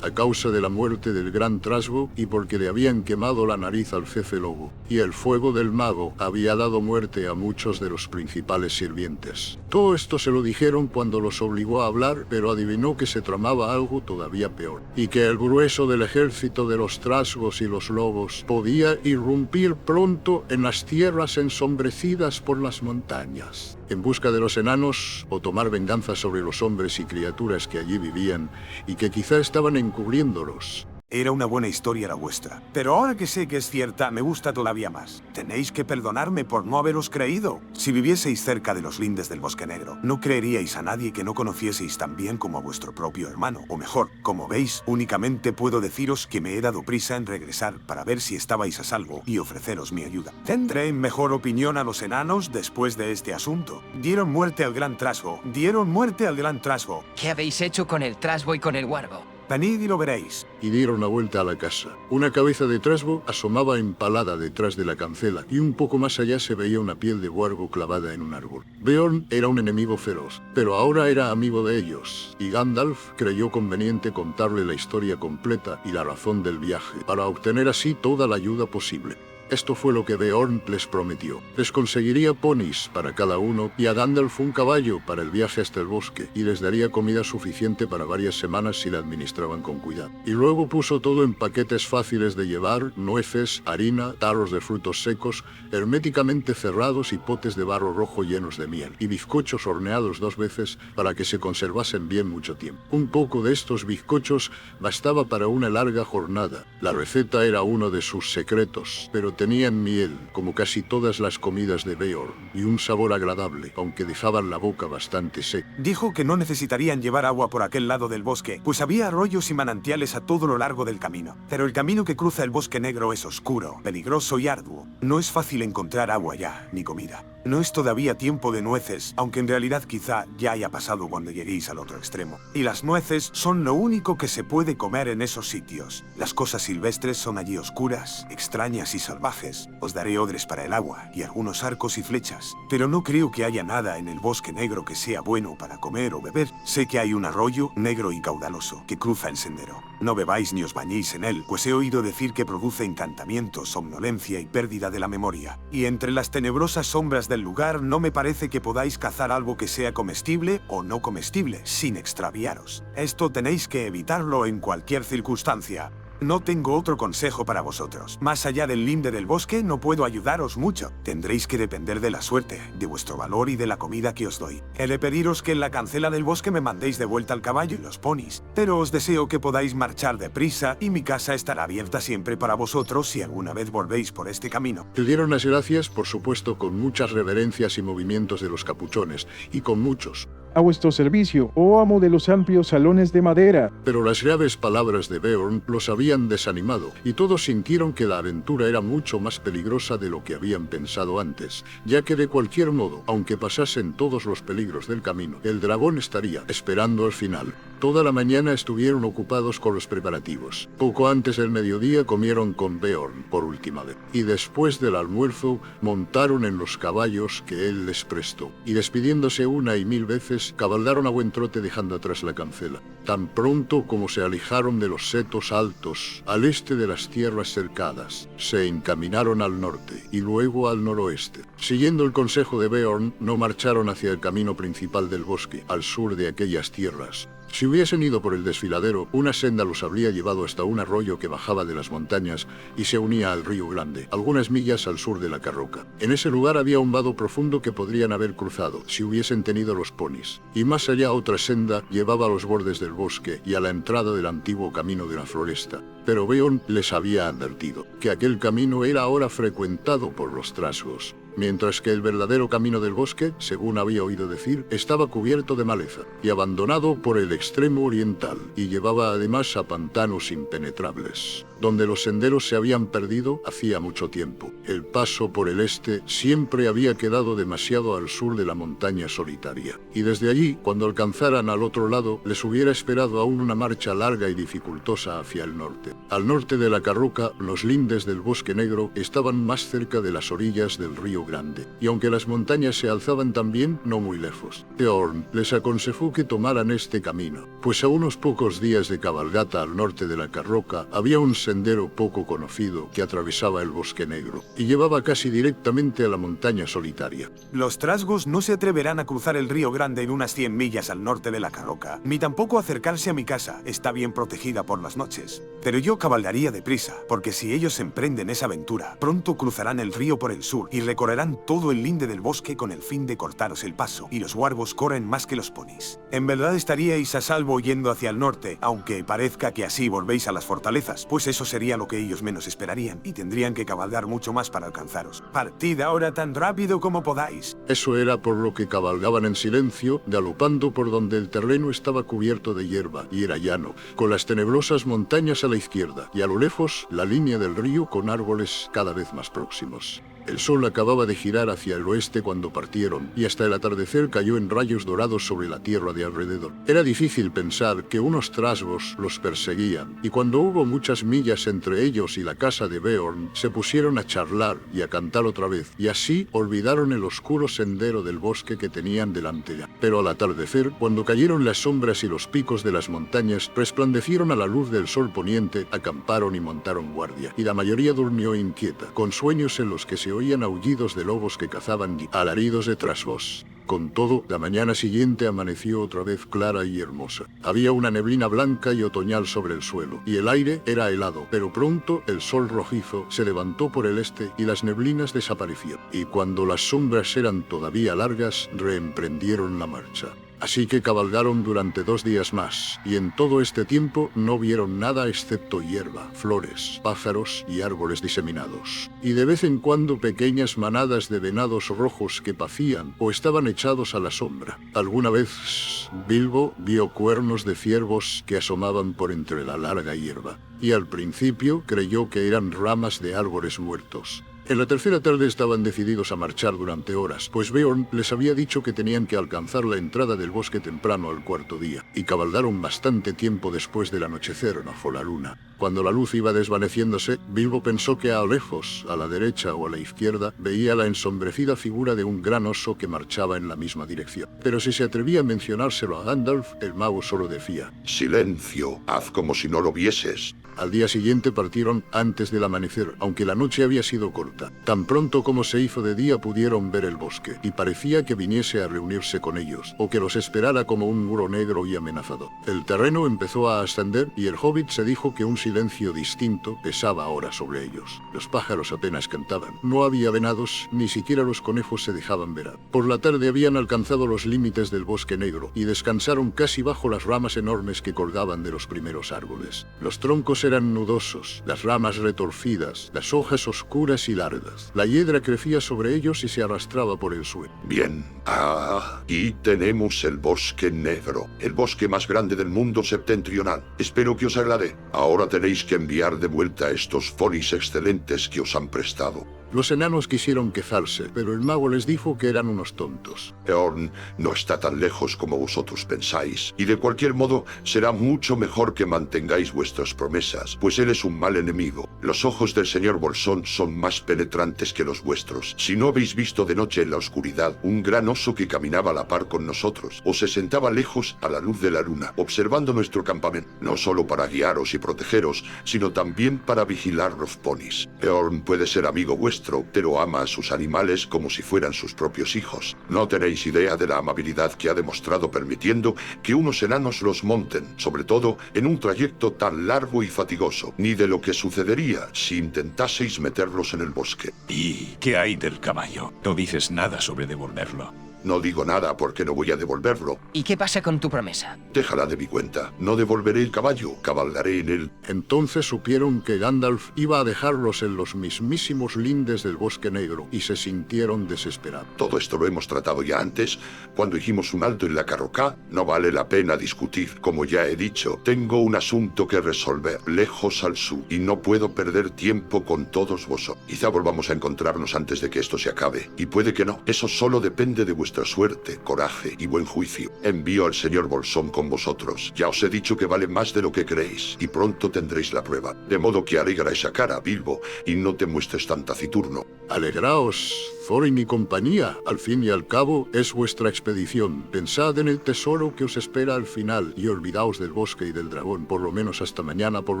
a causa de la muerte del gran trasgo y porque le habían quemado la nariz al jefe lobo. Y el fuego del mago había dado muerte a muchos de los principales sirvientes. Todo esto se lo dijeron cuando los obligó a hablar, pero adivinó que se tramaba algo todavía peor, y que el grueso del ejército de los trasgos y los lobos podía irrumpir pronto en las tierras ensombrecidas por las montañas, en busca de los enanos o tomar venganza sobre los hombres y criaturas que allí vivían y que quizá estaban encubriéndolos. Era una buena historia la vuestra, pero ahora que sé que es cierta, me gusta todavía más. Tenéis que perdonarme por no haberos creído. Si vivieseis cerca de los lindes del Bosque Negro, no creeríais a nadie que no conocieseis tan bien como a vuestro propio hermano. O mejor, como veis, únicamente puedo deciros que me he dado prisa en regresar para ver si estabais a salvo y ofreceros mi ayuda. Tendré en mejor opinión a los enanos después de este asunto. Dieron muerte al gran trasgo. ¿Qué habéis hecho con el trasgo y con el wargo? Venid y lo veréis. Y dieron la vuelta a la casa. Una cabeza de trasgo asomaba empalada detrás de la cancela, y un poco más allá se veía una piel de wargo clavada en un árbol. Beorn era un enemigo feroz, pero ahora era amigo de ellos, y Gandalf creyó conveniente contarle la historia completa y la razón del viaje, para obtener así toda la ayuda posible. Esto fue lo que Beorn les prometió. Les conseguiría ponis para cada uno y a Gandalf un caballo para el viaje hasta el bosque, y les daría comida suficiente para varias semanas si la administraban con cuidado. Y luego puso todo en paquetes fáciles de llevar, nueces, harina, tarros de frutos secos, herméticamente cerrados y potes de barro rojo llenos de miel, y bizcochos horneados 2 veces para que se conservasen bien mucho tiempo. Un poco de estos bizcochos bastaba para una larga jornada. La receta era uno de sus secretos, pero tenían miel, como casi todas las comidas de Beorn, y un sabor agradable, aunque dejaban la boca bastante seca. Dijo que no necesitarían llevar agua por aquel lado del bosque, pues había arroyos y manantiales a todo lo largo del camino. Pero el camino que cruza el Bosque Negro es oscuro, peligroso y arduo. No es fácil encontrar agua allá, ni comida. No es todavía tiempo de nueces, aunque en realidad quizá ya haya pasado cuando lleguéis al otro extremo. Y las nueces son lo único que se puede comer en esos sitios. Las cosas silvestres son allí oscuras, extrañas y salvajes. Os daré odres para el agua y algunos arcos y flechas. Pero no creo que haya nada en el bosque negro que sea bueno para comer o beber. Sé que hay un arroyo negro y caudaloso que cruza el sendero. No bebáis ni os bañéis en él, pues he oído decir que produce encantamientos, somnolencia y pérdida de la memoria. Y entre las tenebrosas sombras del lugar no me parece que podáis cazar algo que sea comestible o no comestible, sin extraviaros. Esto tenéis que evitarlo en cualquier circunstancia. No tengo otro consejo para vosotros. Más allá del linde del bosque no puedo ayudaros mucho. Tendréis que depender de la suerte, de vuestro valor y de la comida que os doy. He de pediros que en la cancela del bosque me mandéis de vuelta al caballo y los ponis. Pero os deseo que podáis marchar deprisa y mi casa estará abierta siempre para vosotros si alguna vez volvéis por este camino. Le dieron las gracias, por supuesto, con muchas reverencias y movimientos de los capuchones, y con muchos. A vuestro servicio, oh amo de los amplios salones de madera. Pero las graves palabras de Beorn los habían desanimado, y todos sintieron que la aventura era mucho más peligrosa de lo que habían pensado antes, ya que de cualquier modo, aunque pasasen todos los peligros del camino, el dragón estaría esperando al final. Toda la mañana estuvieron ocupados con los preparativos. Poco antes del mediodía comieron con Beorn por última vez, y después del almuerzo montaron en los caballos que él les prestó, y despidiéndose una y mil veces, cabalgaron a buen trote dejando atrás la cancela. Tan pronto como se alejaron de los setos altos, al este de las tierras cercadas, se encaminaron al norte y luego al noroeste. Siguiendo el consejo de Beorn, no marcharon hacia el camino principal del bosque, al sur de aquellas tierras. Si hubiesen ido por el desfiladero, una senda los habría llevado hasta un arroyo que bajaba de las montañas y se unía al río Grande, algunas millas al sur de la Carroca. En ese lugar había un vado profundo que podrían haber cruzado, si hubiesen tenido los ponis. Y más allá otra senda llevaba a los bordes del bosque y a la entrada del antiguo camino de la floresta. Pero Beorn les había advertido que aquel camino era ahora frecuentado por los trasgos, mientras que el verdadero camino del bosque, según había oído decir, estaba cubierto de maleza y abandonado por el extremo oriental, y llevaba además a pantanos impenetrables, donde los senderos se habían perdido hacía mucho tiempo. El paso por el este siempre había quedado demasiado al sur de la montaña solitaria, y desde allí, cuando alcanzaran al otro lado, les hubiera esperado aún una marcha larga y dificultosa hacia el norte. Al norte de la Carroca, los lindes del bosque negro estaban más cerca de las orillas del río Grande, y aunque las montañas se alzaban también no muy lejos, Beorn les aconsejó que tomaran este camino, pues a unos pocos días de cabalgata al norte de la Carroca había un sendero poco conocido que atravesaba el bosque negro y llevaba casi directamente a la montaña solitaria. Los trasgos no se atreverán a cruzar el río Grande en unas 100 millas al norte de la Carroca, ni tampoco acercarse a mi casa, está bien protegida por las noches. Pero yo cabalgaría deprisa, porque si ellos emprenden esa aventura, pronto cruzarán el río por el sur y recorrerán todo el linde del bosque con el fin de cortaros el paso, y los wargos corren más que los ponis. En verdad estaríais a salvo yendo hacia el norte, aunque parezca que así volvéis a las fortalezas, pues eso sería lo que ellos menos esperarían, y tendrían que cabalgar mucho más para alcanzaros. Partid ahora tan rápido como podáis. Eso era por lo que cabalgaban en silencio, galopando por donde el terreno estaba cubierto de hierba y era llano, con las tenebrosas montañas a la izquierda, y a lo lejos la línea del río con árboles cada vez más próximos. El sol acababa de girar hacia el oeste cuando partieron, y hasta el atardecer cayó en rayos dorados sobre la tierra de alrededor. Era difícil pensar que unos trasgos los perseguían, y cuando hubo muchas millas entre ellos y la casa de Beorn, se pusieron a charlar y a cantar otra vez, y así olvidaron el oscuro sendero del bosque que tenían delante ya. Pero al atardecer, cuando cayeron las sombras y los picos de las montañas resplandecieron a la luz del sol poniente, acamparon y montaron guardia, y la mayoría durmió inquieta, con sueños en los que se oían aullidos de lobos que cazaban y alaridos de trasgos. Con todo, la mañana siguiente amaneció otra vez clara y hermosa. Había una neblina blanca y otoñal sobre el suelo, y el aire era helado, pero pronto el sol rojizo se levantó por el este y las neblinas desaparecieron. Y cuando las sombras eran todavía largas, reemprendieron la marcha. Así que cabalgaron durante 2 días más, y en todo este tiempo no vieron nada excepto hierba, flores, pájaros y árboles diseminados. Y de vez en cuando pequeñas manadas de venados rojos que pacían o estaban echados a la sombra. Alguna vez Bilbo vio cuernos de ciervos que asomaban por entre la larga hierba, y al principio creyó que eran ramas de árboles muertos. En la tercera tarde estaban decididos a marchar durante horas, pues Beorn les había dicho que tenían que alcanzar la entrada del bosque temprano al cuarto día, y cabalgaron bastante tiempo después del anochecer bajo la luna. Cuando la luz iba desvaneciéndose, Bilbo pensó que a lo lejos, a la derecha o a la izquierda, veía la ensombrecida figura de un gran oso que marchaba en la misma dirección. Pero si se atrevía a mencionárselo a Gandalf, el mago solo decía: «Silencio, haz como si no lo vieses». Al día siguiente partieron antes del amanecer, aunque la noche había sido corta. Tan pronto como se hizo de día pudieron ver el bosque, y parecía que viniese a reunirse con ellos, o que los esperara como un muro negro y amenazador. El terreno empezó a ascender, y el hobbit se dijo que un silencio distinto pesaba ahora sobre ellos. Los pájaros apenas cantaban. No había venados, ni siquiera los conejos se dejaban ver. Por la tarde habían alcanzado los límites del bosque negro, y descansaron casi bajo las ramas enormes que colgaban de los primeros árboles. Los troncos eran nudosos, las ramas retorcidas, las hojas oscuras y largas. La hiedra crecía sobre ellos y se arrastraba por el suelo. Bien, aquí tenemos el bosque negro, el bosque más grande del mundo septentrional. Espero que os agrade. Ahora tenéis que enviar de vuelta a estos ponis excelentes que os han prestado. Los enanos quisieron quejarse, pero el mago les dijo que eran unos tontos. Beorn no está tan lejos como vosotros pensáis, y de cualquier modo será mucho mejor que mantengáis vuestras promesas, pues él es un mal enemigo. Los ojos del señor Bolsón son más penetrantes que los vuestros. Si no habéis visto de noche en la oscuridad un gran oso que caminaba a la par con nosotros, o se sentaba lejos a la luz de la luna, observando nuestro campamento, no solo para guiaros y protegeros, sino también para vigilar los ponis. Beorn puede ser amigo vuestro, pero ama a sus animales como si fueran sus propios hijos. No tenéis idea de la amabilidad que ha demostrado permitiendo que unos enanos los monten, sobre todo en un trayecto tan largo y fatigoso, ni de lo que sucedería si intentaseis meterlos en el bosque. ¿Y qué hay del caballo? No dices nada sobre devolverlo. No digo nada porque no voy a devolverlo. ¿Y qué pasa con tu promesa? Déjala de mi cuenta. No devolveré el caballo, cabalgaré en él. Entonces supieron que Gandalf iba a dejarlos en los mismísimos lindes del bosque negro, y se sintieron desesperados. Todo esto lo hemos tratado ya antes, cuando hicimos un alto en la Carroca. No vale la pena discutir. Como ya he dicho, tengo un asunto que resolver, lejos al sur, y no puedo perder tiempo con todos vosotros. Quizá volvamos a encontrarnos antes de que esto se acabe, y puede que no. Eso solo depende de vuestra suerte, coraje y buen juicio. Envío al señor Bolsón con vosotros. Ya os he dicho que vale más de lo que creéis, y pronto tendréis la prueba. De modo que alegra esa cara, Bilbo, y no te muestres tan taciturno. Alegraos, Thorin y compañía. Al fin y al cabo, es vuestra expedición. Pensad en el tesoro que os espera al final, y olvidaos del bosque y del dragón, por lo menos hasta mañana por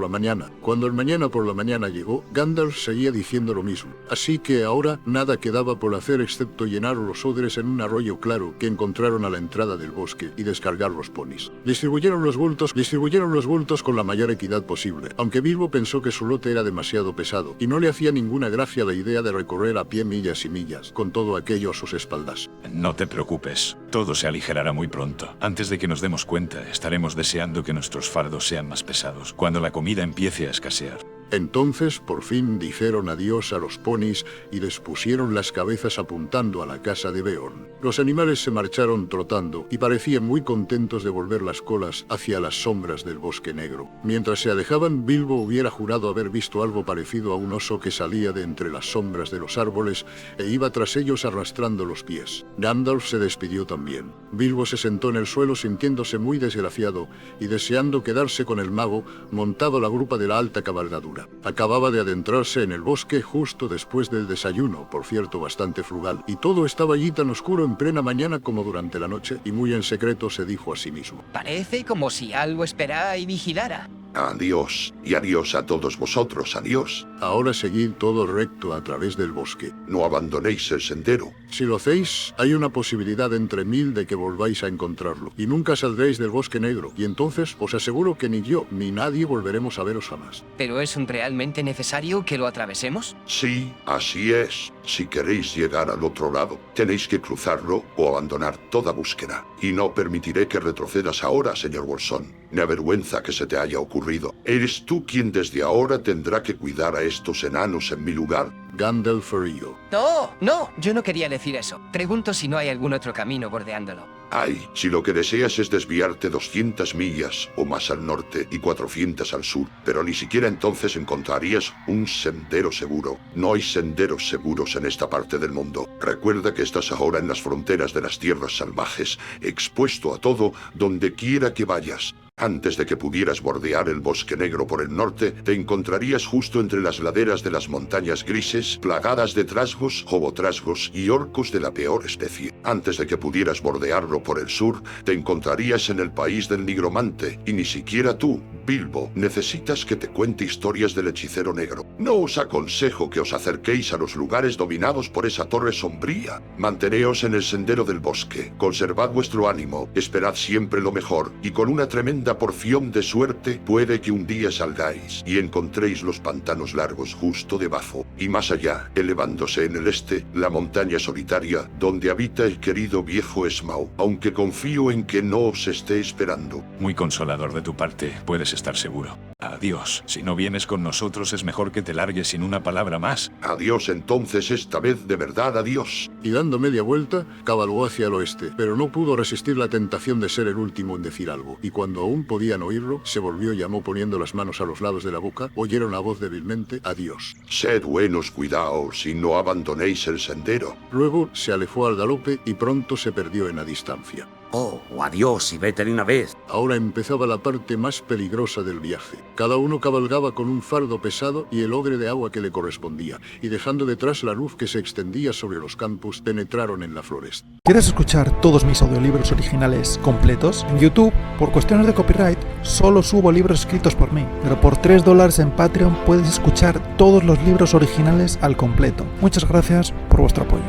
la mañana. Cuando el mañana por la mañana llegó, Gandalf seguía diciendo lo mismo. Así que ahora nada quedaba por hacer excepto llenar los odres en un arroyo claro que encontraron a la entrada del bosque y descargar los ponis. Distribuyeron los bultos con la mayor equidad posible, aunque Bilbo pensó que su lote era demasiado pesado, y no le hacía ninguna gracia la idea de recorrer a pie millas y millas, con todo aquello a sus espaldas. No te preocupes, todo se aligerará muy pronto. Antes de que nos demos cuenta, estaremos deseando que nuestros fardos sean más pesados, cuando la comida empiece a escasear. Entonces, por fin, dijeron adiós a los ponis y les pusieron las cabezas apuntando a la casa de Beorn. Los animales se marcharon trotando y parecían muy contentos de volver las colas hacia las sombras del bosque negro. Mientras se alejaban, Bilbo hubiera jurado haber visto algo parecido a un oso que salía de entre las sombras de los árboles e iba tras ellos arrastrando los pies. Gandalf se despidió también. Bilbo se sentó en el suelo sintiéndose muy desgraciado y deseando quedarse con el mago montado a la grupa de la alta cabalgadura. Acababa de adentrarse en el bosque justo después del desayuno, por cierto bastante frugal, y todo estaba allí tan oscuro en plena mañana como durante la noche, y muy en secreto se dijo a sí mismo: Parece como si algo esperara y vigilara. Adiós, y adiós a todos vosotros, adiós. Ahora seguid todo recto a través del bosque. No abandonéis el sendero. Si lo hacéis, hay una posibilidad entre 1000 de que volváis a encontrarlo, y nunca saldréis del bosque negro, y entonces os aseguro que ni yo ni nadie volveremos a veros jamás. ¿Pero es realmente necesario que lo atravesemos? Sí, así es. Si queréis llegar al otro lado, tenéis que cruzarlo o abandonar toda búsqueda. Y no permitiré que retrocedas ahora, señor Bolsón. Me avergüenza que se te haya ocurrido. Eres tú quien desde ahora tendrá que cuidar a estos enanos en mi lugar. Gandalf rió. No, yo no quería decir eso. Pregunto si no hay algún otro camino bordeándolo. Ay, si lo que deseas es desviarte 200 millas o más al norte y 400 al sur, pero ni siquiera entonces encontrarías un sendero seguro. No hay senderos seguros en esta parte del mundo. Recuerda que estás ahora en las fronteras de las tierras salvajes, expuesto a todo donde quiera que vayas. Antes de que pudieras bordear el Bosque Negro por el norte, te encontrarías justo entre las laderas de las montañas grises, plagadas de trasgos, hobotrasgos y orcos de la peor especie. Antes de que pudieras bordearlo por el sur, te encontrarías en el país del nigromante, y ni siquiera tú, Bilbo, necesitas que te cuente historias del hechicero negro. No os aconsejo que os acerquéis a los lugares dominados por esa torre sombría. Manteneos en el sendero del bosque, conservad vuestro ánimo, esperad siempre lo mejor, y con una tremenda porción de suerte, puede que un día salgáis y encontréis los pantanos largos justo debajo, y más allá, elevándose en el este, la montaña solitaria donde habita el querido viejo Smaug, aunque confío en que no os esté esperando. Muy consolador de tu parte, puedes estar seguro. Adiós. Si no vienes con nosotros es mejor que te largues sin una palabra más. Adiós entonces, esta vez de verdad adiós. Y dando media vuelta, cabalgó hacia el oeste, pero no pudo resistir la tentación de ser el último en decir algo, y cuando aún podían oírlo, se volvió y llamó poniendo las manos a los lados de la boca. Oyeron la voz débilmente: adiós. Sed buenos, cuidaos y no abandonéis el sendero. Luego se alejó al galope y pronto se perdió en la distancia. Oh, adiós y vete de una vez. Ahora empezaba la parte más peligrosa del viaje. Cada uno cabalgaba con un fardo pesado y el ogre de agua que le correspondía, y dejando detrás la luz que se extendía sobre los campos, penetraron en la floresta. ¿Quieres escuchar todos mis audiolibros originales completos? En YouTube, por cuestiones de copyright, solo subo libros escritos por mí, pero por $3 en Patreon puedes escuchar todos los libros originales al completo. Muchas gracias por vuestro apoyo.